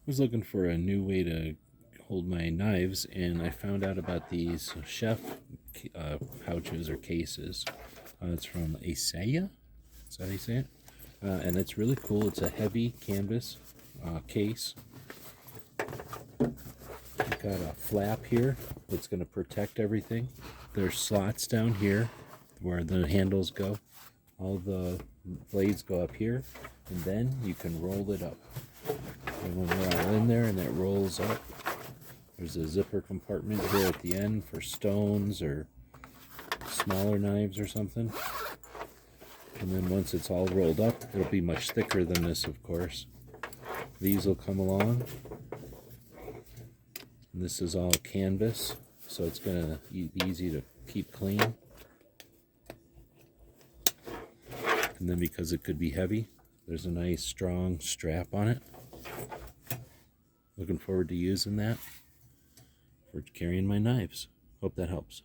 Was looking for a new way to hold my knives, and I found out about these chef pouches or cases. It's from Asaya. Is that how you say it? And it's really cool. It's a heavy canvas case. You've got a flap here that's going to protect everything. There's slots down here where the handles go. All the blades go up here, and then you can roll it up. And when we're all in there and it rolls up, there's a zipper compartment here at the end for stones or smaller knives or something. And then once it's all rolled up, it'll be much thicker than this, of course. These will come along. And this is all canvas, so it's going to be easy to keep clean. And then because it could be heavy, there's a nice strong strap on it. Looking forward to using that for carrying my knives. Hope that helps.